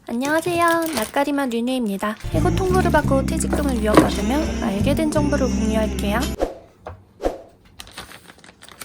안녕하세요. 낯가리만 류뉴입니다. 해고 통보를 받고 퇴직금을 위협받으며 알게 된 정보를 공유할게요.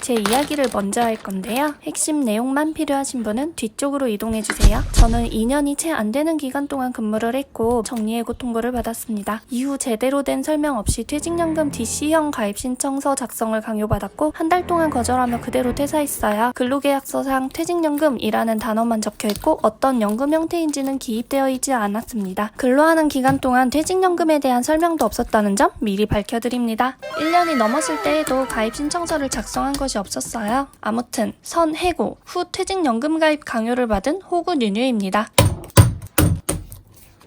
제 이야기를 먼저 할 건데요. 핵심 내용만 필요하신 분은 뒤쪽으로 이동해주세요. 저는 2년이 채 안 되는 기간 동안 근무를 했고 정리해고 통보를 받았습니다. 이후 제대로 된 설명 없이 퇴직연금 DC형 가입 신청서 작성을 강요받았고 한 달 동안 거절하며 그대로 퇴사했어요. 근로계약서상 퇴직연금이라는 단어만 적혀있고 어떤 연금 형태인지는 기입되어 있지 않았습니다. 근로하는 기간 동안 퇴직연금에 대한 설명도 없었다는 점 미리 밝혀드립니다. 1년이 넘었을 때에도 가입 신청서를 작성한 것이 없었어요. 아무튼 선해고 후 퇴직연금 가입 강요를 받은 호구 류뉴입니다.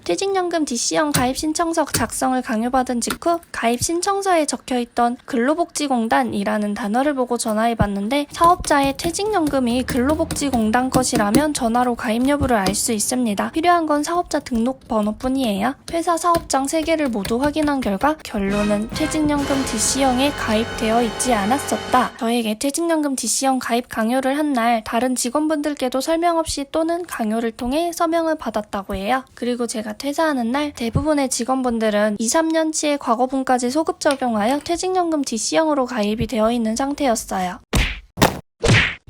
퇴직연금 DC형 가입 신청서 작성을 강요받은 직후 가입 신청서에 적혀있던 근로복지공단이라는 단어를 보고 전화해봤는데 사업자의 퇴직연금이 근로복지공단 것이라면 전화로 가입 여부를 알 수 있습니다. 필요한 건 사업자 등록번호뿐이에요. 회사 사업장 3개를 모두 확인한 결과 결론은 퇴직연금 DC형에 가입되어 있지 않았었다. 저에게 퇴직연금 DC형 가입 강요를 한 날 다른 직원분들께도 설명 없이 또는 강요를 통해 서명을 받았다고 해요. 그리고 제가 퇴사하는 날 대부분의 직원분들은 2, 3년치의 과거분까지 소급 적용하여 퇴직연금 DC형으로 가입이 되어 있는 상태였어요.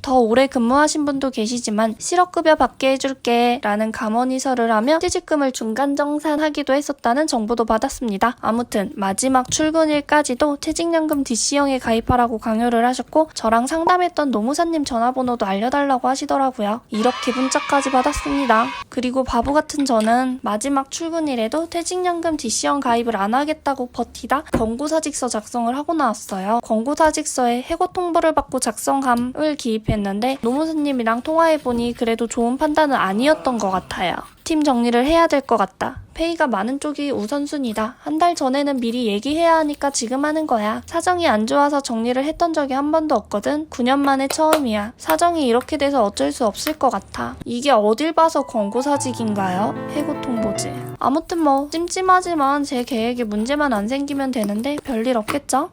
더 오래 근무하신 분도 계시지만 실업급여 받게 해줄게 라는 감언이설을 하며 퇴직금을 중간 정산하기도 했었다는 정보도 받았습니다. 아무튼 마지막 출근일까지도 퇴직연금 DC형에 가입하라고 강요를 하셨고 저랑 상담했던 노무사님 전화번호도 알려달라고 하시더라고요. 이렇게 문자까지 받았습니다. 그리고 바보 같은 저는 마지막 출근일에도 퇴직연금 DC형 가입을 안 하겠다고 버티다 권고사직서 작성을 하고 나왔어요. 권고사직서에 해고 통보를 받고 작성함을 기입했는데 노무사님이랑 통화해보니 그래도 좋은 판단은 아니었던 것 같아요. 팀 정리를 해야 될 것 같다. 페이가 많은 쪽이 우선순위다. 한 달 전에는 미리 얘기해야 하니까 지금 하는 거야. 사정이 안 좋아서 정리를 했던 적이 한 번도 없거든. 9년 만에 처음이야. 사정이 이렇게 돼서 어쩔 수 없을 것 같아. 이게 어딜 봐서 권고사직인가요? 해고 통보지. 아무튼 뭐 찜찜하지만 제 계획에 문제만 안 생기면 되는데 별일 없겠죠?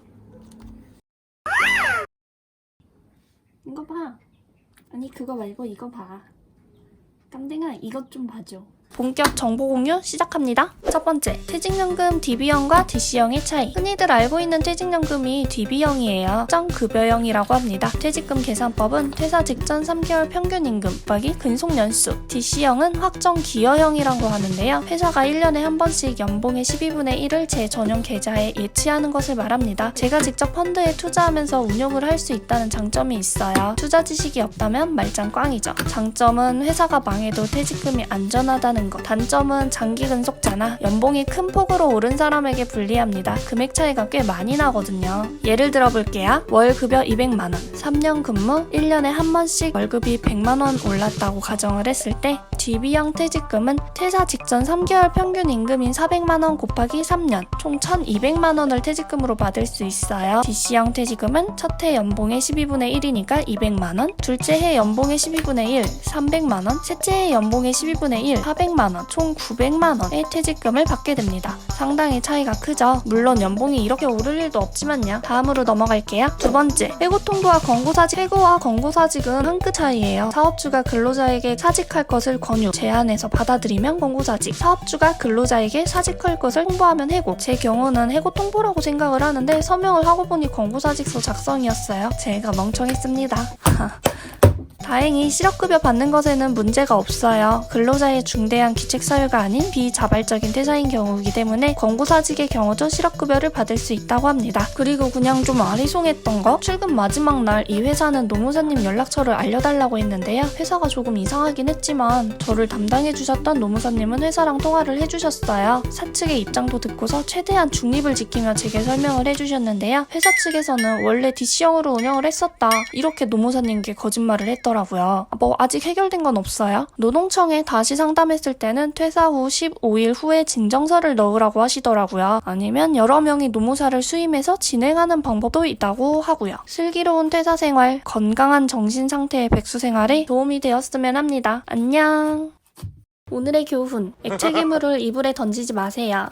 이거 봐. 아니 그거 말고 이거 봐. 깜댕아 이것 좀 봐줘. 본격 정보 공유 시작합니다. 첫 번째, 퇴직연금 DB형과 DC형의 차이. 흔히들 알고 있는 퇴직연금이 DB형이에요. 확정급여형이라고 합니다. 퇴직금 계산법은 퇴사 직전 3개월 평균임금 곱하기 근속연수. DC형은 확정기여형이라고 하는데요. 회사가 1년에 한 번씩 연봉의 12분의 1을 제 전용 계좌에 예치하는 것을 말합니다. 제가 직접 펀드에 투자하면서 운용을 할 수 있다는 장점이 있어요. 투자 지식이 없다면 말짱 꽝이죠. 장점은 회사가 망해도 퇴직금이 안전하다는 것. 단점은 장기 근속자나 연봉이 큰 폭으로 오른 사람에게 불리합니다. 금액 차이가 꽤 많이 나거든요. 예를 들어볼게요. 월 급여 200만원, 3년 근무, 1년에 한 번씩 월급이 100만원 올랐다고 가정을 했을 때 DB형 퇴직금은 퇴사 직전 3개월 평균 임금인 400만원 곱하기 3년, 총 1200만원을 퇴직금으로 받을 수 있어요. DC형 퇴직금은 첫 해 연봉의 12분의 1이니까 200만원, 둘째 해 연봉의 12분의 1, 300만원, 셋째 해 연봉의 12분의 1, 400만원, 총 900만원의 퇴직금을 받게 됩니다. 상당히 차이가 크죠? 물론 연봉이 이렇게 오를 일도 없지만요. 다음으로 넘어갈게요. 두 번째, 해고 통보와 권고사직. 해고와 권고사직은 한 끗 차이예요. 사업주가 근로자에게 사직할 것을 권유, 제안해서 받아들이면 권고사직. 사업주가 근로자에게 사직할 것을 통보하면 해고. 제 경우는 해고 통보라고 생각을 하는데 서명을 하고 보니 권고사직서 작성이었어요. 제가 멍청했습니다. 다행히 실업급여 받는 것에는 문제가 없어요. 근로자의 중대한 기책사유가 아닌 비자발적인 퇴사인 경우이기 때문에 권고사직의 경우도 실업급여를 받을 수 있다고 합니다. 그리고 그냥 좀 아리송했던 거? 출근 마지막 날 이 회사는 노무사님 연락처를 알려달라고 했는데요. 회사가 조금 이상하긴 했지만 저를 담당해주셨던 노무사님은 회사랑 통화를 해주셨어요. 사측의 입장도 듣고서 최대한 중립을 지키며 제게 설명을 해주셨는데요. 회사 측에서는 원래 DC형으로 운영을 했었다. 이렇게 노무사님께 거짓말을 했더라고요. 뭐 아직 해결된 건 없어요. 노동청에 다시 상담했을 때는 퇴사 후 15일 후에 진정서를 넣으라고 하시더라고요. 아니면 여러 명이 노무사를 수임해서 진행하는 방법도 있다고 하고요. 슬기로운 퇴사 생활, 건강한 정신 상태의 백수 생활에 도움이 되었으면 합니다. 안녕. 오늘의 교훈, 액체 괴물을 이불에 던지지 마세요.